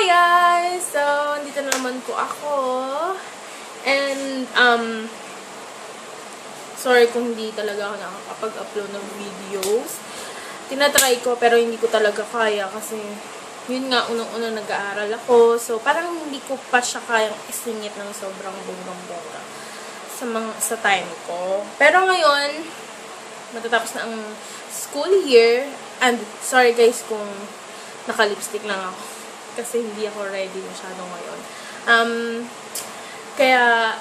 Hi guys! So, dito na naman po ako. And, sorry kung hindi talaga ako nakakapag-upload ng videos. Tinatry ko pero hindi ko talaga kaya kasi yun nga, unang-unang nag-aaral ako. So, parang hindi ko pa siya kayang isingit ng sobrang bonggang-bongga sa time ko. Pero ngayon, matatapos na ang school year. And, sorry guys kung naka-lipstick lang ako. Kasi hindi ako ready masyado ngayon. Kaya,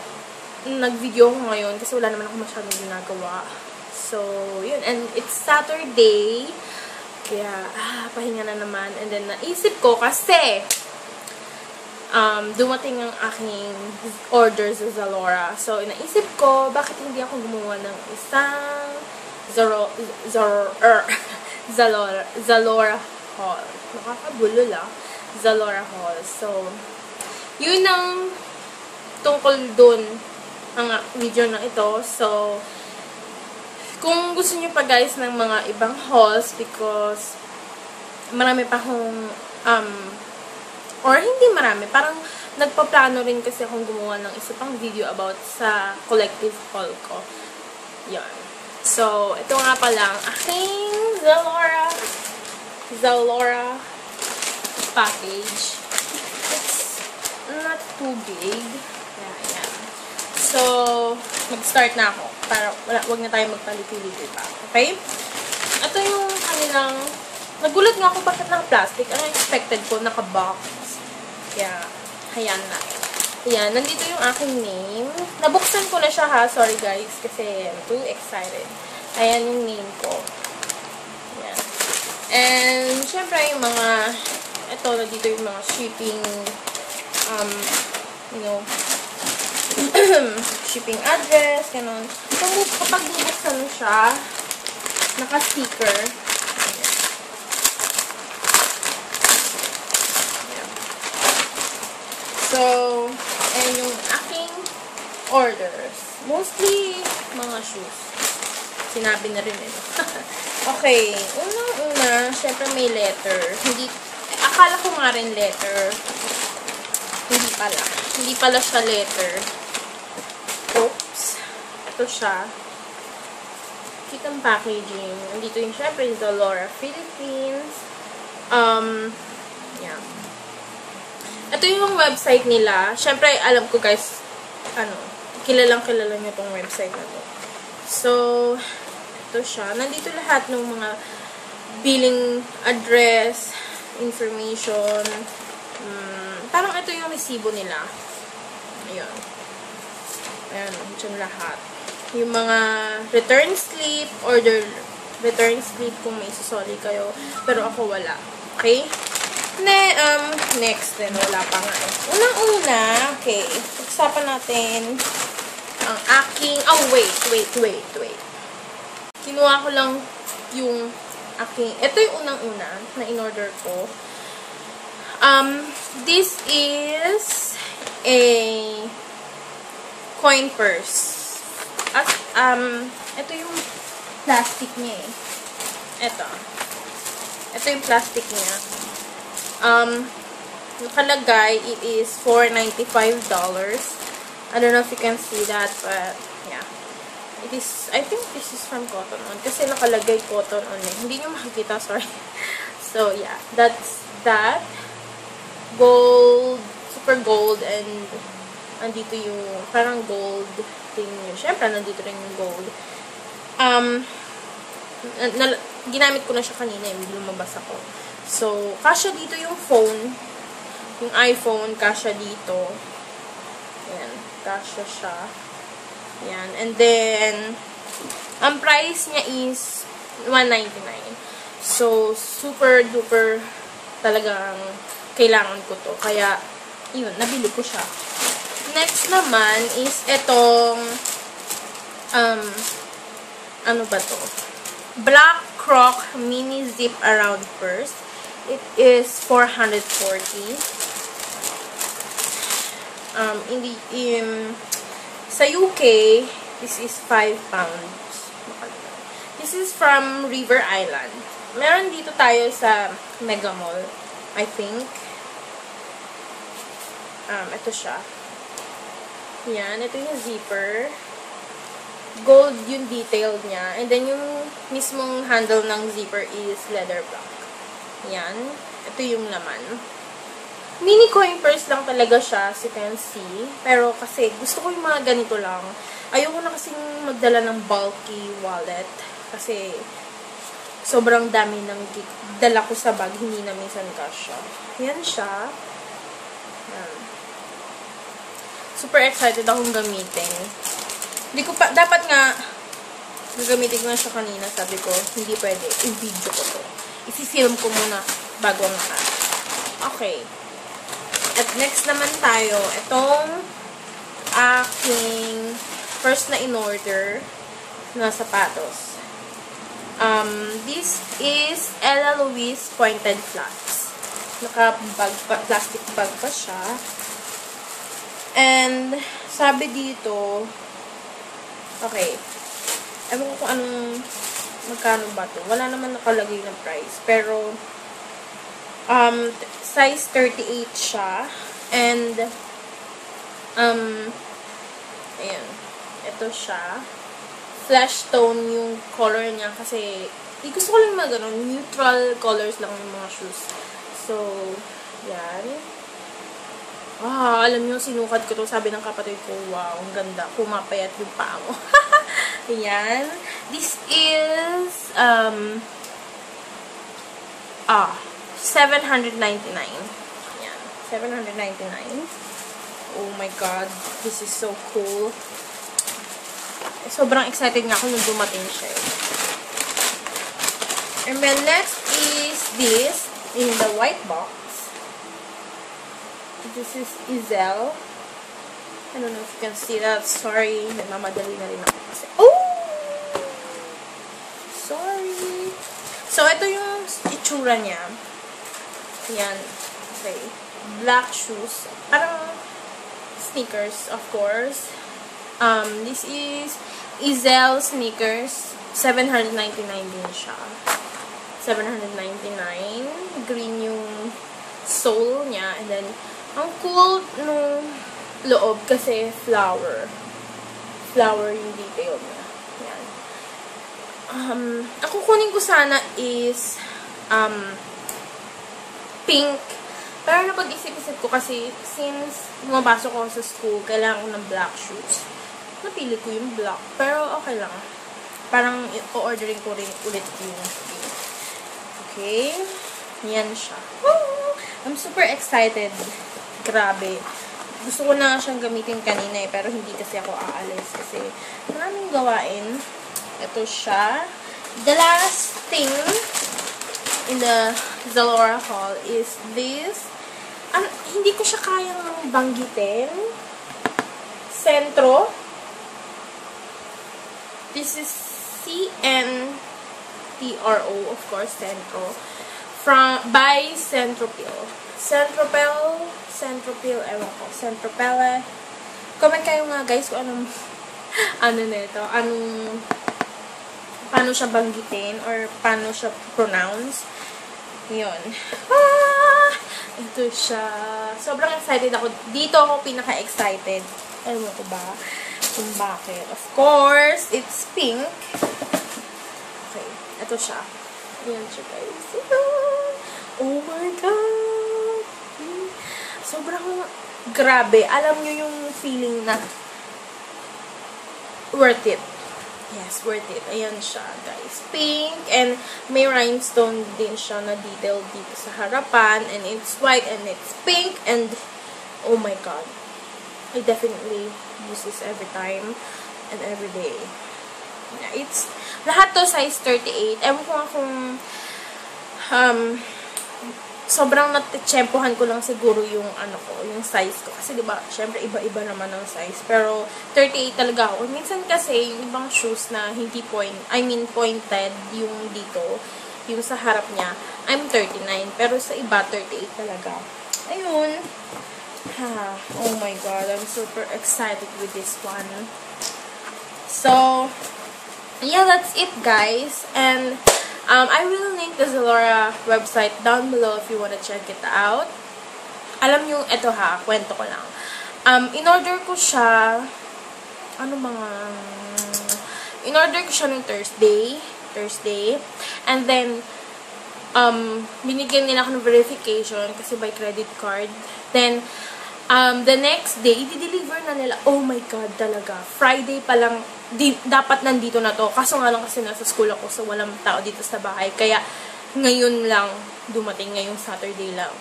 nag-video ako ngayon kasi wala naman ako masyadong ginagawa. So, yun. And it's Saturday. Kaya, pahinga na naman. And then, naisip ko kasi, dumating ang aking order sa Zalora. So, naisip ko, bakit hindi ako gumawa ng isang Zalora haul. Nakakabulol Zalora haul. So, yun ang tungkol dun ang video na ito. So, kung gusto nyo pa guys ng mga ibang hauls because marami pa akong or hindi marami, parang nagpaplano rin kasi akong gumawa ng isa pang video about sa collective haul ko. Yan. So, ito nga pala ang aking Zalora package. It's not too big. Yan. So, mag-start na ako. Para wag na tayo magpaliti-liti pa. Okay? Ito yung kanilang... Nagulat nga ako bakit naka-plastic. Ano expected ko? Naka-box. Kaya, hayan na. Ayan, nandito yung aking name. Nabuksan ko na siya ha. Sorry guys, kasi I'm too excited. Ayan yung name ko. Ayan. And, syempre yung mga, ito, nandito yung mga shipping, shipping address, ganun. So, kapag bubuksan mo siya, naka-sticker. Ayan. So, and yung aking orders. Mostly, mga shoes. Sinabi na rin Okay. Unang-una, syempre may letter. Akala ko nga rin letter. Hindi pala. Hindi pala siya letter. Oops. Ito siya. Kitang packaging. Nandito yung syempre yung Zalora Philippines. Yeah. Ito yung website nila. Siyempre, alam ko guys, kilalang nyo tong website na to. So, ito siya. Nandito lahat ng mga billing address, information. Parang ito yung resibo nila. Ayan. Ayan, dyan lahat. Yung mga return slip, order return slip kung may susoli kayo. Pero ako wala. Okay? Next din, wala pa nga eh. Unang-una, okay, pag-usapan natin ang aking, wait. Kinuha ko lang yung aking, ito yung unang-una na in-order ko. This is a coin purse. Ito yung plastic niya eh. Ito yung plastic niya. Nakalagay, it is $495. I don't know if you can see that, but yeah. It is, I think this is from Cotton On. Kasi nakalagay Cotton On eh. Hindi nyo makikita, sorry. So, yeah. That's that. Gold, super gold, and nandito yung parang gold thing yun. Siyempre, nandito rin yung gold. Ginamit ko na siya kanina eh. Lumabas ako. So, kasya dito yung phone. Yung iPhone, kasya dito. Ayan, kasya siya. Ayan. And then, ang price niya is $199. So, super duper talagang kailangan ko to. Kaya, yun, nabili ko siya. Next naman is etong ano ba to? Black Croc Mini Zip Around Purse. It is $440. Sa UK, this is £5. This is from River Island. Meron dito tayo sa Mega Mall, I think. Ito siya. Yan. Ito yung zipper. Gold yung detail niya. And then, yung mismong handle ng zipper is leather black. Yan. Ito yung laman. Mini coin purse lang talaga siya, as you can see. Pero kasi, gusto ko yung mga ganito lang. Ayoko na kasing magdala ng bulky wallet. Kasi, sobrang dami ng dala ko sa bag. Hindi na minsan kasya. Yan siya. Yan. Super excited akong gamitin. Hindi ko pa, dapat nga, gagamitin ko na siya kanina. Sabi ko, hindi pwede. I-video ko to. I-film ko muna bago ang lahat. Okay. At next naman tayo, itong aking first na in-order na sapatos. This is Ella Louise Pointed Flats. Plastic bag pa siya. And, sabi dito, okay, ewan ko kung anong, magkano ba to. Wala naman nakalagay ng price. Pero, size 38 siya. And, ayan. Ito siya. Flesh tone yung color niya. Kasi, gusto ko lang mga ganun. Neutral colors lang yung mga shoes. So, yan. Alam nyo, sinukat ko to. Sabi ng kapatid ko, wow, ang ganda. Pumapayat yung paa mo. Ayan. This is, $799. Ayan. $799. Oh my God. This is so cool. Sobrang excited nga ako nung dumating siya. And then next is this in the white box. This is Ezell. I don't know if you can see that. Sorry. Nagmamadali na rin ako kasi. Oh! Sorry. So, ito yung itsura niya. Yan. Okay. Black shoes. Parang sneakers, of course. This is Ezell sneakers. $799 din siya. $799. Green yung sole niya. And then, ang cool nung loob kasi flower. Flower yung detail niya. Yan. Ang kukunin ko sana is pink. Pero napag-isip-isip ko kasi since bumabasok ako sa school, kailangan ko ng black shoes. Napili ko yung black. Pero okay lang. Parang i-ordering ko rin ulit yung pink. Okay. Yan siya. Woo! I'm super excited. Grabe. Gusto ko na siyang gamitin kanina pero hindi kasi ako aalis kasi maraming gawain. Ito siya. The last thing in the Zalora haul is this. Hindi ko siya kayang banggitin. Centro. This is CNTRO, of course, Centro. By Centropil. Centropil, ewan ko. Centropelle. Comment kayo nga guys kung anong paano siya banggitin or paano siya pronounce. Yun. Ito siya. Sobrang excited ako. Dito ako pinaka-excited. Ewan ko ba kung bakit. Of course, it's pink. Okay. Ito siya. Ayan siya guys. Oh my God. Sobrang grabe. Alam nyo yung feeling na worth it. Yes, worth it. Ayan siya, guys. Pink and may rhinestone din siya na detail dito sa harapan. And it's white and it's pink. And oh my God. I definitely use this every time and every day. Yeah, it's lahat to size 38. Ewan ko nga kung sobrang natitsyempohan ko lang siguro yung yung size ko. Kasi diba, syempre iba-iba naman ang size. Pero 38 talaga ako. Minsan kasi yung ibang shoes na hindi pointed yung dito, yung sa harap niya, I'm 39. Pero sa iba, 38 talaga. Ayun. Oh my God, I'm super excited with this one. So, yeah, that's it guys. And I will link the Zalora website down below if you want to check it out. Alam nyo, eto ha, kwento ko lang. In-order ko siya, in-order ko siya ng Thursday, and then, binigyan nila ako ng verification kasi by credit card. Then, the next day, i-deliver na nila. Oh my God, talaga. Friday pa lang, dapat nandito na to. Kaso nga lang kasi nasa school ako, so walang tao dito sa bahay. Kaya, ngayon lang, dumating ngayong Saturday lang.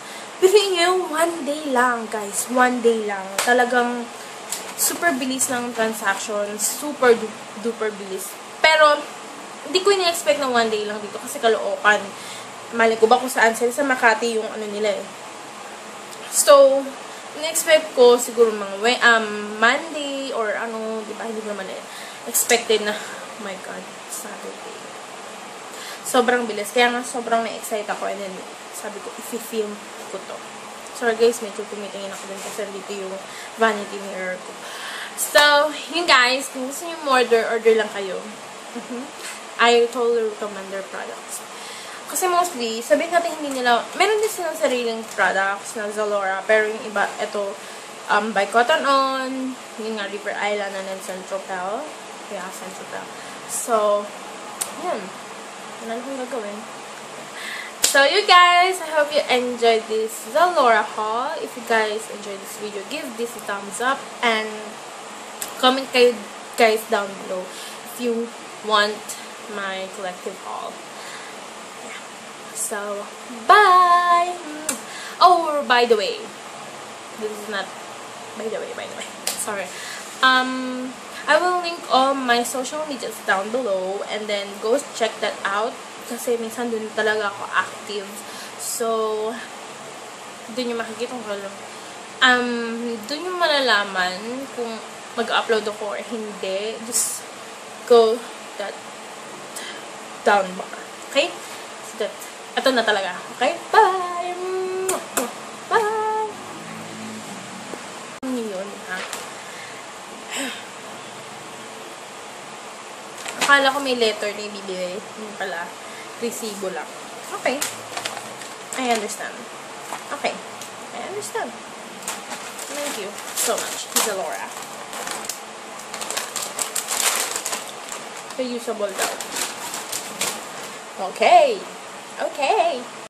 Pero yung 1 day lang, guys. 1 day lang. Talagang, super bilis ng transactions. Super duper bilis. Pero, hindi ko ini-expect na 1 day lang dito kasi Caloocan. Mali ko ba kung saan sila sa Makati yung ano nila eh. So, in-expect ko siguro mga Monday or ano, di ba? Hindi ko naman expected na, oh my God, Saturday. Sobrang bilis. Kaya nga sobrang na-excite ako and then sabi ko, i-film ko to. Sorry guys, medyo tumitingin ako din kasi dito yung vanity mirror ko. So, yun guys, kung gusto nyo order lang kayo. I totally recommend their products. Kasi mostly, sabihin natin hindi nila, meron din silang sariling products na Zalora, pero yung iba, ito, by Cotton On, yung nga River Island, and then Centropel. Yeah, Centropel. So, yun. Wala na kong gagawin. So, you guys, I hope you enjoyed this Zalora haul. If you guys enjoyed this video, give this a thumbs up and comment kayo guys down below if you want my collective haul. Yeah. So, bye! Oh, by the way, this is not, by the way, sorry. I will link all my social medias down below and then go check that out kasi minsan dun talaga ako active. So, dun yung makikita ko lang. Dun yung malalaman kung mag-upload ako or hindi. Just go that down bar. Okay? So that, ito na talaga. Okay? Bye! Bye! Ano yun, ha? Akala ko may letter na ibibigay. Hindi pala. Resibo lang. Okay. I understand. Okay. I understand. Thank you so much, Zalora. Reusable daw. Okay. Okay.